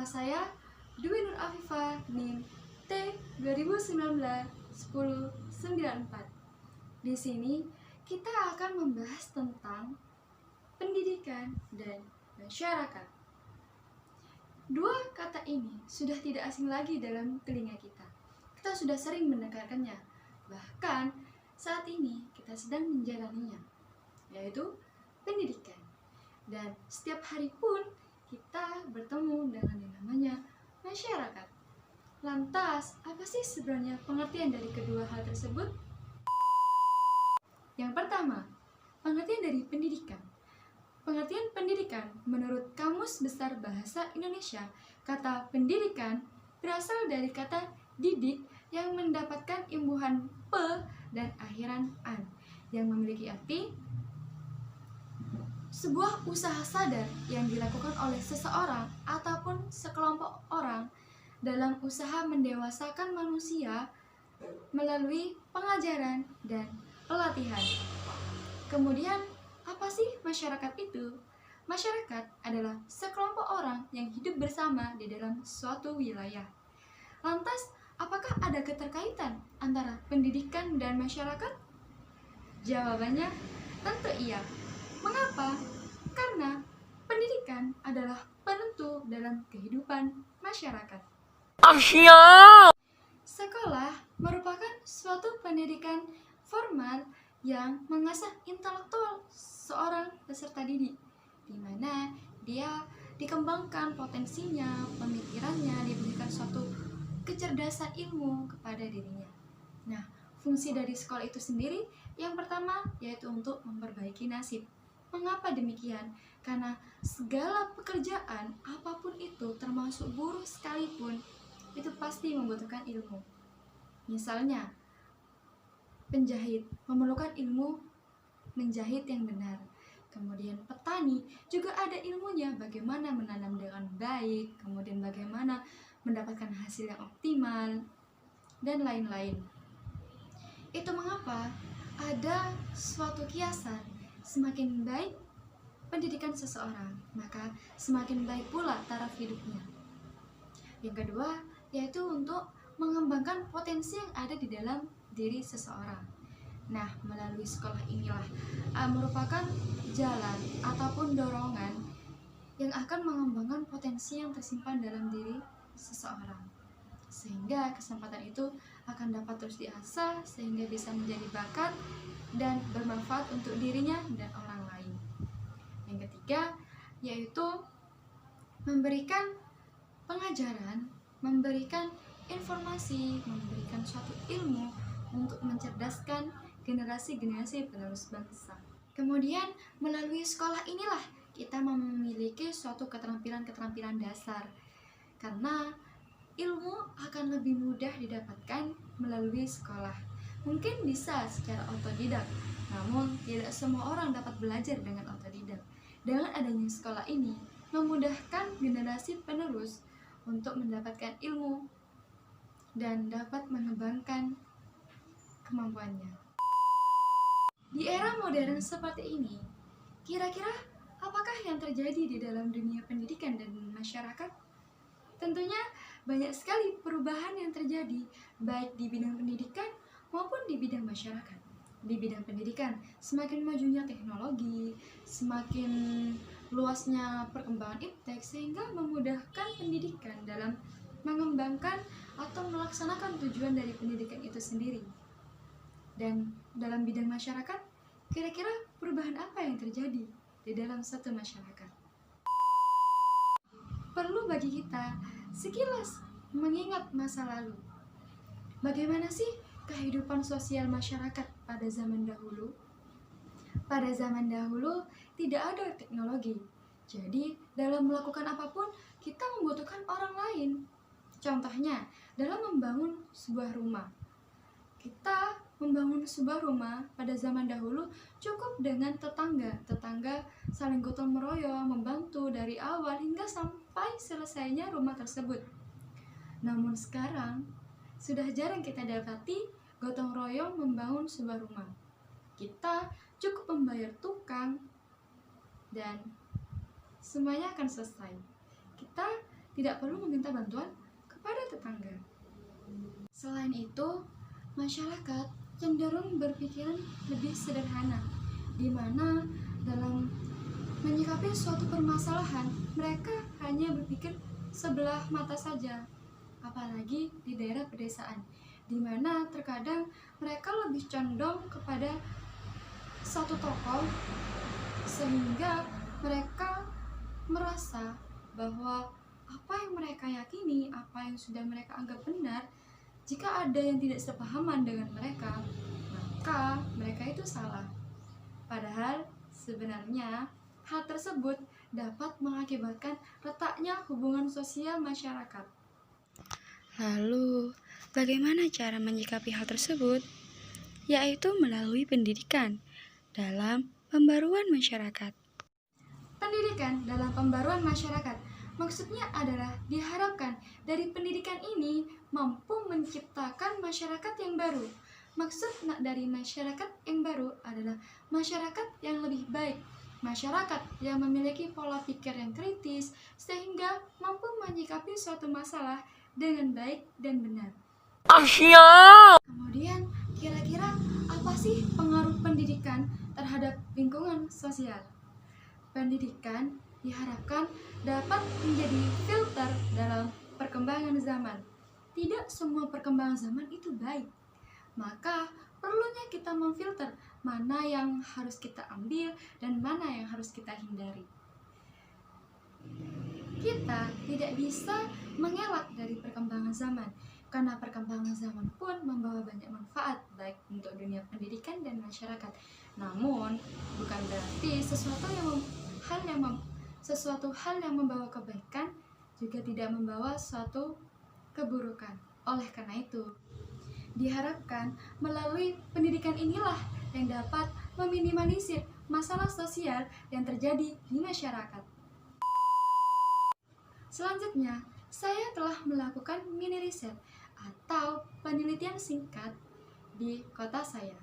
Nama saya Dwi Nur Afifah, NIM T 2019-1094. Di sini kita akan membahas tentang pendidikan dan masyarakat. Dua kata ini sudah tidak asing lagi dalam telinga kita. Kita sudah sering mendengarkannya. Bahkan saat ini kita sedang menjalaninya, yaitu pendidikan. Dan setiap hari pun kita bertemu dengan yang namanya masyarakat. Lantas, apa sih sebenarnya pengertian dari kedua hal tersebut? Yang pertama, pengertian dari pendidikan. Pengertian pendidikan menurut Kamus Besar Bahasa Indonesia, kata pendidikan berasal dari kata didik yang mendapatkan imbuhan pe dan akhiran an, yang memiliki arti sebuah usaha sadar yang dilakukan oleh seseorang ataupun sekelompok orang dalam usaha mendewasakan manusia melalui pengajaran dan pelatihan. Kemudian, apa sih masyarakat itu? Masyarakat adalah sekelompok orang yang hidup bersama di dalam suatu wilayah. Lantas, apakah ada keterkaitan antara pendidikan dan masyarakat? Jawabannya tentu iya. Mengapa? Karena pendidikan adalah penentu dalam kehidupan masyarakat. Sekolah merupakan suatu pendidikan formal yang mengasah intelektual seorang peserta didik, di mana dia dikembangkan potensinya, pemikirannya, diberikan suatu kecerdasan ilmu kepada dirinya. Nah, fungsi dari sekolah itu sendiri yang pertama yaitu untuk memperbaiki nasib. Mengapa demikian? Karena segala pekerjaan apapun itu, termasuk buruh sekalipun, itu pasti membutuhkan ilmu. Misalnya, penjahit memerlukan ilmu menjahit yang benar. Kemudian petani juga ada ilmunya, bagaimana menanam dengan baik, kemudian bagaimana mendapatkan hasil yang optimal, dan lain-lain. Itu mengapa ada suatu kiasan, semakin baik pendidikan seseorang, maka semakin baik pula taraf hidupnya. Yang kedua, yaitu untuk mengembangkan potensi yang ada di dalam diri seseorang. Nah, melalui sekolah inilah merupakan jalan ataupun dorongan yang akan mengembangkan potensi yang tersimpan dalam diri seseorang, sehingga kesempatan itu akan dapat terus diasah sehingga bisa menjadi bakat dan bermanfaat untuk dirinya dan orang lain. Yang ketiga, yaitu memberikan pengajaran, memberikan informasi, memberikan suatu ilmu untuk mencerdaskan generasi-generasi penerus bangsa. Kemudian, melalui sekolah inilah kita memiliki suatu keterampilan-keterampilan dasar, karena ilmu akan lebih mudah didapatkan melalui sekolah. Mungkin bisa secara otodidak, namun tidak semua orang dapat belajar dengan otodidak. Dengan adanya sekolah ini, memudahkan generasi penerus untuk mendapatkan ilmu dan dapat mengembangkan kemampuannya. Di era modern seperti ini, kira-kira apakah yang terjadi di dalam dunia pendidikan dan masyarakat? Tentunya banyak sekali perubahan yang terjadi, baik di bidang pendidikan maupun di bidang masyarakat. Di bidang pendidikan, semakin majunya teknologi, semakin luasnya perkembangan iptek, sehingga memudahkan pendidikan dalam mengembangkan atau melaksanakan tujuan dari pendidikan itu sendiri. Dan dalam bidang masyarakat, kira-kira perubahan apa yang terjadi di dalam satu masyarakat? Perlu bagi kita sekilas mengingat masa lalu. Bagaimana sih kehidupan sosial masyarakat pada zaman dahulu? Pada zaman dahulu tidak ada teknologi. Jadi, dalam melakukan apapun, kita membutuhkan orang lain. Contohnya, dalam membangun sebuah rumah. Kita membangun sebuah rumah pada zaman dahulu cukup dengan tetangga saling gotong meroyong, membantu dari awal hingga sampai selesainya rumah tersebut. Namun sekarang sudah jarang kita dapati gotong royong membangun sebuah rumah. Kita cukup membayar tukang dan semuanya akan selesai. Kita tidak perlu meminta bantuan kepada tetangga. Selain itu, masyarakat cenderung berpikiran lebih sederhana, di mana dalam menyikapi suatu permasalahan, mereka hanya berpikir sebelah mata saja, apalagi di daerah pedesaan, di mana terkadang mereka lebih condong kepada satu tokoh, sehingga mereka merasa bahwa apa yang mereka yakini, apa yang sudah mereka anggap benar, jika ada yang tidak sepahaman dengan mereka, maka mereka itu salah. Padahal sebenarnya hal tersebut dapat mengakibatkan retaknya hubungan sosial masyarakat. Lalu, bagaimana cara menyikapi hal tersebut? Yaitu melalui pendidikan dalam pembaruan masyarakat. Pendidikan dalam pembaruan masyarakat maksudnya adalah diharapkan dari pendidikan ini mampu menciptakan masyarakat yang baru. Maksud dari masyarakat yang baru adalah masyarakat yang lebih baik, masyarakat yang memiliki pola pikir yang kritis sehingga mampu menyikapi suatu masalah dengan baik dan benar. Kemudian, kira-kira apa sih pengaruh pendidikan terhadap lingkungan sosial? Pendidikan diharapkan dapat menjadi filter dalam perkembangan zaman. Tidak semua perkembangan zaman itu baik. Maka perlunya kita memfilter mana yang harus kita ambil dan mana yang harus kita hindari. Kita tidak bisa mengelak dari perkembangan zaman, karena perkembangan zaman pun membawa banyak manfaat baik untuk dunia pendidikan dan masyarakat. Namun, bukan berarti sesuatu hal yang membawa kebaikan juga tidak membawa suatu keburukan. Oleh karena itu, diharapkan melalui pendidikan inilah yang dapat meminimalisir masalah sosial yang terjadi di masyarakat. Selanjutnya, saya telah melakukan mini riset atau penelitian singkat di kota saya.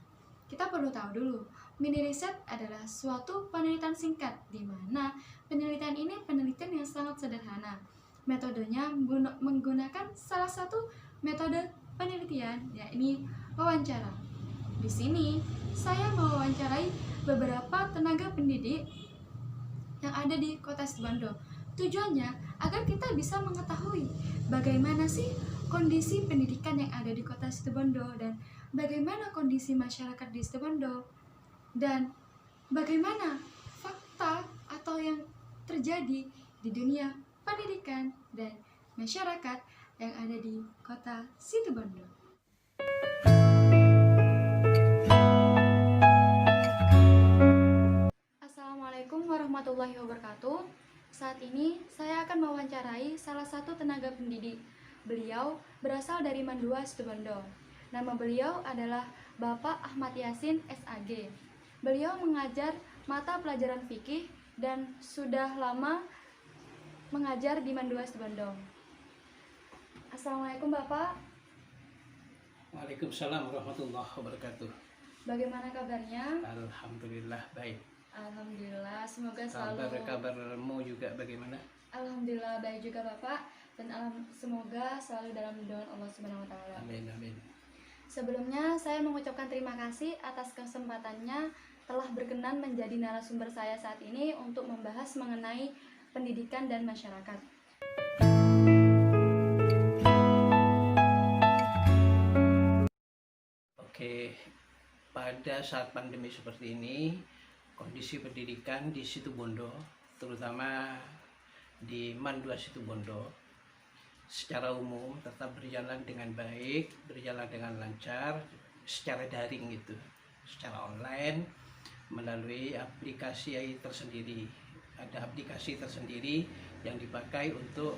Kita perlu tahu dulu, mini riset adalah suatu penelitian singkat di mana penelitian ini penelitian yang sangat sederhana. Metodenya menggunakan salah satu metode penelitian, yakni wawancara. Di sini, saya mewawancarai beberapa tenaga pendidik yang ada di kota Situbondo. Tujuannya agar kita bisa mengetahui bagaimana sih kondisi pendidikan yang ada di kota Situbondo dan bagaimana kondisi masyarakat di Situbondo dan bagaimana fakta atau yang terjadi di dunia pendidikan dan masyarakat yang ada di kota Situbondo. Assalamualaikum warahmatullahi wabarakatuh. Saat ini saya akan mewawancarai salah satu tenaga pendidik. Beliau berasal dari Mandua, Situbondo. Nama beliau adalah Bapak Ahmad Yasin, SAG. Beliau mengajar mata pelajaran fikih dan sudah lama mengajar di Mandua, Situbondo. Assalamualaikum Bapak. Waalaikumsalam warahmatullahi wabarakatuh. Bagaimana kabarnya? Alhamdulillah baik. Alhamdulillah, semoga selalu. Kabarmu juga bagaimana? Alhamdulillah baik juga Bapak, dan semoga selalu dalam lindungan Allah Subhanahu wa taala. Amin amin. Sebelumnya saya mengucapkan terima kasih atas kesempatannya telah berkenan menjadi narasumber saya saat ini untuk membahas mengenai pendidikan dan masyarakat. Oke, pada saat pandemi seperti ini, kondisi pendidikan di Situbondo, terutama di Mandua Situbondo, secara umum tetap berjalan dengan baik, berjalan dengan lancar, secara daring gitu, secara online, melalui aplikasi tersendiri. Ada aplikasi tersendiri yang dipakai untuk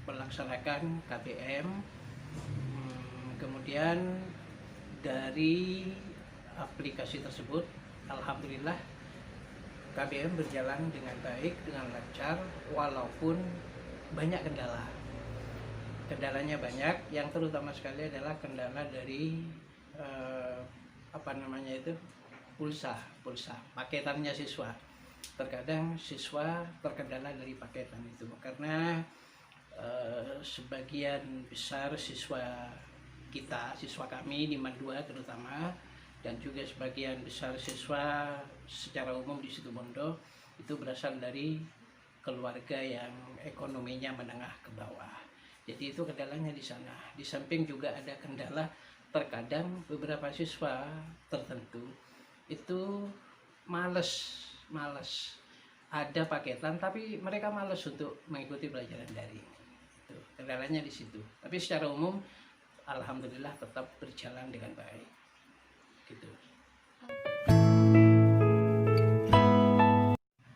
melaksanakan KBM. Kemudian dari aplikasi tersebut, alhamdulillah KBM berjalan dengan baik, dengan lancar, walaupun banyak kendala. Kendalanya banyak, yang terutama sekali adalah kendala dari pulsa, paketannya siswa. terkadang siswa terkendala dari paketan itu karena sebagian besar siswa kita, siswa kami di MAN 2 terutama, dan juga sebagian besar siswa secara umum di Situbondo itu berasal dari keluarga yang ekonominya menengah ke bawah. Jadi itu kendalanya di sana. Di samping juga ada kendala terkadang beberapa siswa tertentu itu males ada paketan tapi mereka males untuk mengikuti pelajaran daring. Itu kendalanya di situ. Tapi secara umum alhamdulillah tetap berjalan dengan baik. Gitu.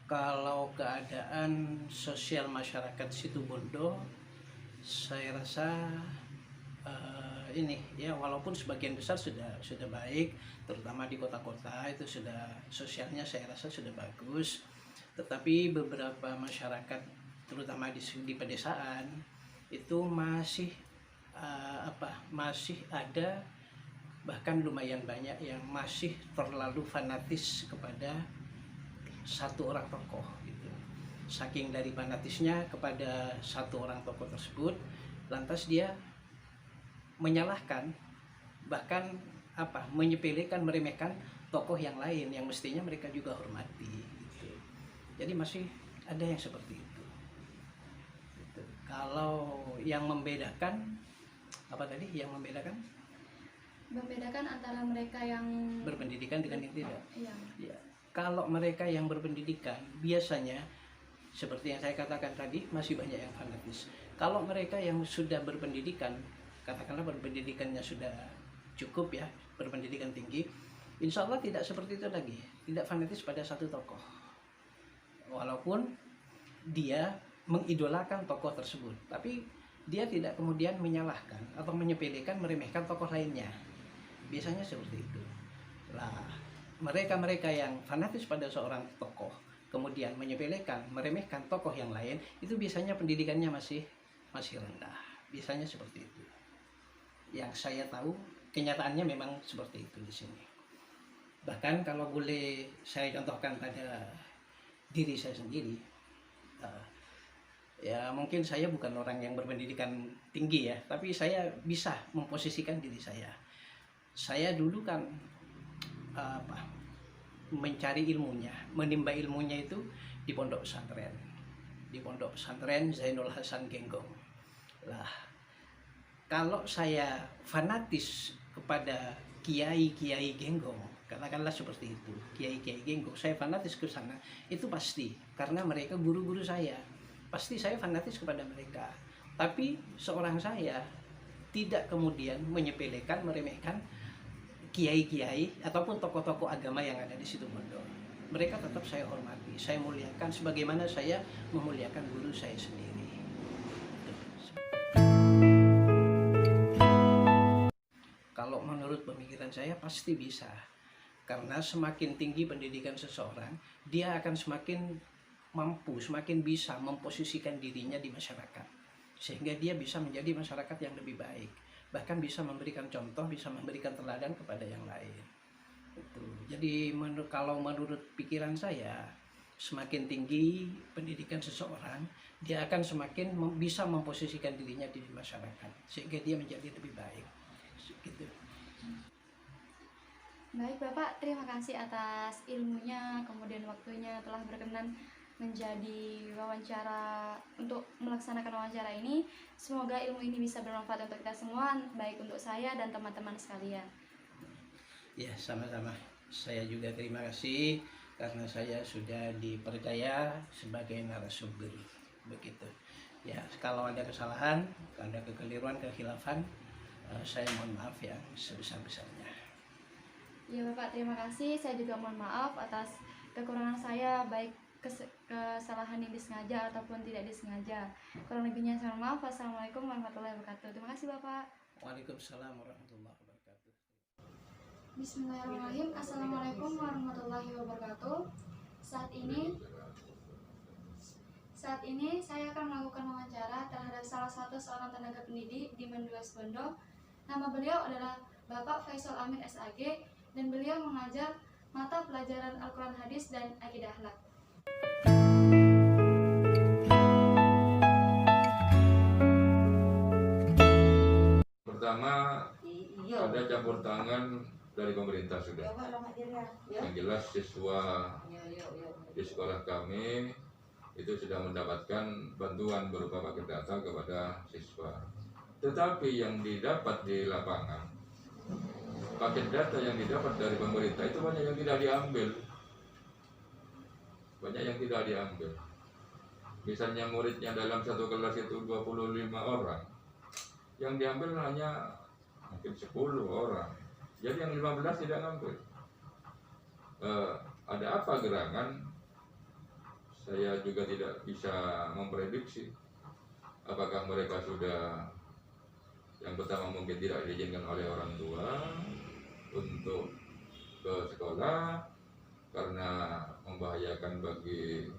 Kalau keadaan sosial masyarakat Situbondo, saya rasa ini ya, walaupun sebagian besar sudah baik, terutama di kota-kota itu sudah sosialnya saya rasa sudah bagus, tetapi beberapa masyarakat terutama di pedesaan itu masih masih ada, bahkan lumayan banyak yang masih terlalu fanatis kepada satu orang tokoh gitu. Saking dari fanatisnya kepada satu orang tokoh tersebut, lantas dia menyalahkan, bahkan menyepelekan, meremehkan tokoh yang lain yang mestinya mereka juga hormati gitu. Jadi masih ada yang seperti itu gitu. Kalau yang membedakan Membedakan antara mereka yang berpendidikan dengan yang tidak. Iya. Ya, kalau mereka yang berpendidikan biasanya seperti yang saya katakan tadi masih banyak yang fanatis. Kalau mereka yang sudah berpendidikan, katakanlah berpendidikannya sudah cukup ya, berpendidikan tinggi, insya Allah tidak seperti itu lagi, tidak fanatis pada satu tokoh. Walaupun dia mengidolakan tokoh tersebut, tapi dia tidak kemudian menyalahkan atau menyepelekan, meremehkan tokoh lainnya. Biasanya seperti itu. Lah, mereka-mereka yang fanatis pada seorang tokoh, kemudian menyepelekan, meremehkan tokoh yang lain, itu biasanya pendidikannya masih rendah. Biasanya seperti itu. Yang saya tahu, kenyataannya memang seperti itu di sini. Bahkan kalau boleh saya contohkan pada diri saya sendiri, ya mungkin saya bukan orang yang berpendidikan tinggi ya, tapi saya bisa memposisikan diri saya. Saya dulu kan mencari ilmunya, menimba ilmunya itu di pondok pesantren Zainul Hasan Genggong. Lah, kalau saya fanatis kepada kiai-kiai Genggong, katakanlah seperti itu, kiai-kiai Genggong, saya fanatis ke sana, itu pasti karena mereka guru-guru saya. Pasti saya fanatis kepada mereka. Tapi seorang saya tidak kemudian menyepelekan, meremehkan kiai-kiai ataupun tokoh-tokoh agama yang ada di Situbondo. Mereka tetap saya hormati, saya muliakan sebagaimana saya memuliakan guru saya sendiri. Kalau menurut pemikiran saya pasti bisa. Karena semakin tinggi pendidikan seseorang, dia akan semakin mampu, semakin bisa memposisikan dirinya di masyarakat. Sehingga dia bisa menjadi masyarakat yang lebih baik. Bahkan bisa memberikan contoh, bisa memberikan teladan kepada yang lain. Itu. Jadi kalau menurut pikiran saya, semakin tinggi pendidikan seseorang, dia akan semakin bisa memposisikan dirinya di masyarakat. Sehingga dia menjadi lebih baik. Gitu. Baik Bapak, terima kasih atas ilmunya, kemudian waktunya telah berkenan menjadi wawancara untuk melaksanakan wawancara ini. Semoga ilmu ini bisa bermanfaat untuk kita semua, baik untuk saya dan teman-teman sekalian. Ya, sama-sama. Saya juga terima kasih karena saya sudah dipercaya sebagai narasumber. Begitu. Ya, kalau ada kesalahan, ada kekeliruan, kehilafan, saya mohon maaf ya sebesar-besarnya. Ya Bapak, terima kasih. Saya juga mohon maaf atas kekurangan saya, baik kesalahan yang disengaja ataupun tidak disengaja. Kurang lebihnya saya mohon maaf. Wassalamualaikum warahmatullahi wabarakatuh. Terima kasih Bapak. Waalaikumsalam warahmatullahi wabarakatuh. Bismillahirrahmanirrahim. Assalamualaikum warahmatullahi wabarakatuh. Saat ini saya akan melakukan wawancara terhadap salah satu seorang tenaga pendidik di MAN 2 Situbondo. Nama beliau adalah Bapak Faisal Amin SAG dan beliau mengajar mata pelajaran Al-Quran Hadis dan Akidah Akhlak. pertama ada campur tangan dari pemerintah sudah. Yang jelas siswa di sekolah kami itu sudah mendapatkan bantuan berupa paket data kepada siswa. Tetapi yang didapat di lapangan, paket data yang didapat dari pemerintah itu banyak yang tidak diambil. Banyak yang tidak diambil. Misalnya muridnya dalam satu kelas itu 25 orang, yang diambil hanya mungkin 10 orang. Jadi yang 15 tidak ngambil. Ada apa gerangan? Saya juga tidak bisa memprediksi. Apakah mereka sudah, yang pertama mungkin tidak diizinkan oleh orang tua untuk ke sekolah karena membahayakan bagi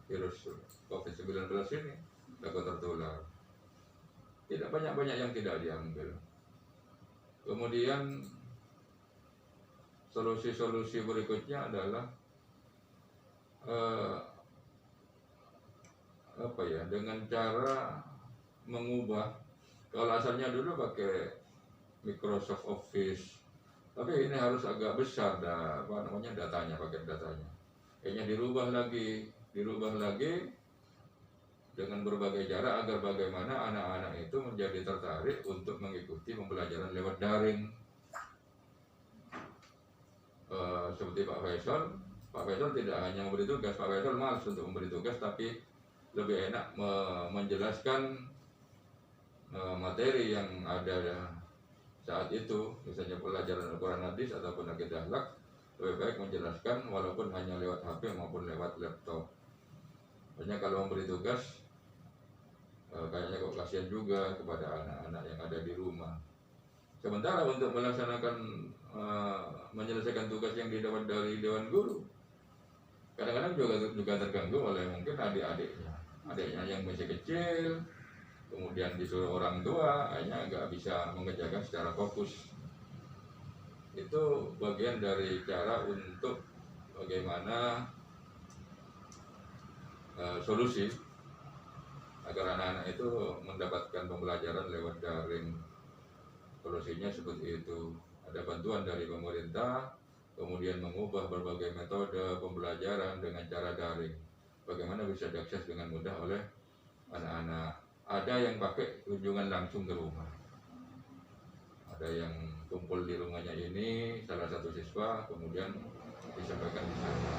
virus COVID-19 ini dapat tertular. Tidak banyak yang tidak diambil. Kemudian solusi berikutnya adalah dengan cara mengubah. Kalau asalnya dulu pakai Microsoft Office, tapi ini harus agak besar datanya, paket datanya. Kayaknya dirubah lagi dengan berbagai cara agar bagaimana anak-anak itu menjadi tertarik untuk mengikuti pembelajaran lewat daring. Seperti Pak Faisal tidak hanya memberi tugas, Pak Faisal malas untuk memberi tugas, tapi lebih enak menjelaskan materi yang ada saat itu, misalnya pelajaran Al-Quran Hadis ataupun akidah akhlak, lebih baik menjelaskan walaupun hanya lewat HP maupun lewat laptop. Hanya kalau memberi tugas, kayaknya kok kasihan juga kepada anak-anak yang ada di rumah. Sementara untuk melaksanakan menyelesaikan tugas yang didapat dari Dewan Guru, kadang-kadang juga terganggu oleh mungkin adiknya yang masih kecil, kemudian disuruh orang tua, akhirnya nggak bisa mengerjakan secara fokus. Itu bagian dari cara untuk bagaimana solusi agar anak-anak itu mendapatkan pembelajaran lewat daring. Solusinya seperti itu. Ada bantuan dari pemerintah, kemudian mengubah berbagai metode pembelajaran dengan cara daring. Bagaimana bisa diakses dengan mudah oleh anak-anak. Ada yang pakai kunjungan langsung ke rumah. Ada yang kumpul di rumahnya ini, salah satu siswa, kemudian disampaikan di sana.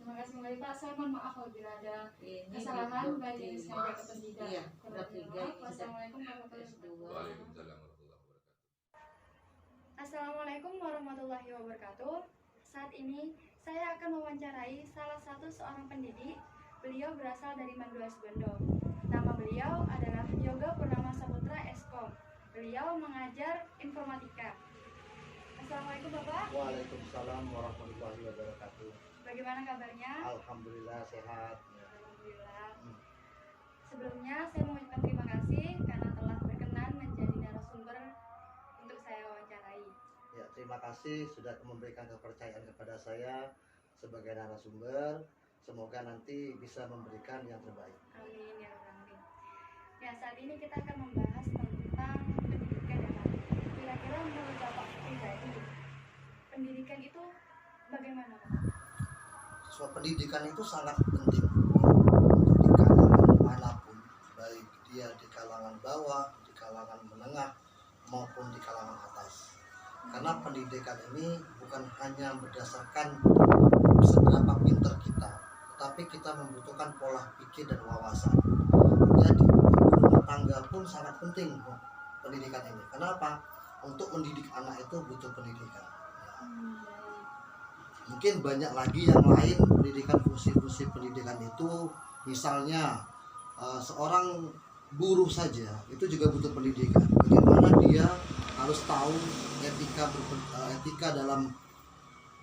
Terima kasih kembali Pak. Saya mohon maaf apabila ada kesalahan baik yang disengaja ataupun tidak. Wassalamualaikum warahmatullahi wabarakatuh. Waalaikumsalam warahmatullahi wabarakatuh. Assalamualaikum warahmatullahi wabarakatuh. Saat ini saya akan mewawancarai salah satu seorang pendidik. Beliau berasal dari Mandua Situbondo. Nama beliau adalah Yoga Purnama Saputra Eskom. Beliau mengajar informatika. Assalamualaikum Bapak. Waalaikumsalam warahmatullahi wabarakatuh. Bagaimana kabarnya? Alhamdulillah sehat. Alhamdulillah. Sebelumnya saya mengucapkan terima kasih karena telah berkenan menjadi narasumber untuk saya wawancarai. Ya, terima kasih sudah memberikan kepercayaan kepada saya sebagai narasumber. Semoga nanti bisa memberikan yang terbaik. Amin ya rabbal alamin. Ya, saat ini kita akan membahas tentang pendidikan ya Pak. Kira-kira menurut Bapak pribadi, pendidikan itu bagaimana Pak? So, pendidikan itu sangat penting untuk di kalangan manapun, baik dia di kalangan bawah, di kalangan menengah, maupun di kalangan atas. Karena pendidikan ini bukan hanya berdasarkan seberapa pintar kita, tetapi kita membutuhkan pola pikir dan wawasan. Jadi rumah tangga pun sangat penting pendidikan ini. Kenapa? Untuk mendidik anak itu butuh pendidikan. Mungkin banyak lagi yang lain pendidikan, fungsi-fungsi pendidikan itu, misalnya seorang buruh saja itu juga butuh pendidikan. Bagaimana dia harus tahu etika dalam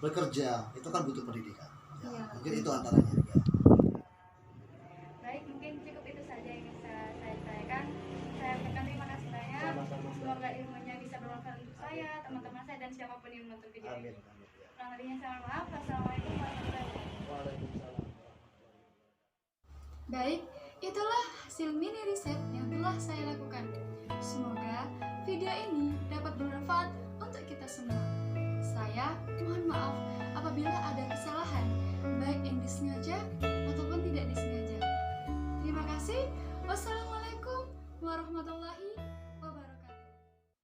bekerja, itu kan butuh pendidikan. Ya, mungkin itu antaranya. Ya. Baik, mungkin cukup itu saja yang bisa saya tanyakan. Saya ucapkan terima kasih banyak. Semoga ilmunya bisa bermanfaat untuk saya, teman-teman saya, dan siapapun yang menonton video ini. Kurang lebihnya saya mohon maaf. Wassalamualaikum warahmatullahi wabarakatuh. Waalaikumsalam. Baik, Itulah hasil mini riset yang telah saya lakukan. Semoga video ini dapat bermanfaat untuk kita semua. Saya mohon maaf apabila ada kesalahan, baik yang disengaja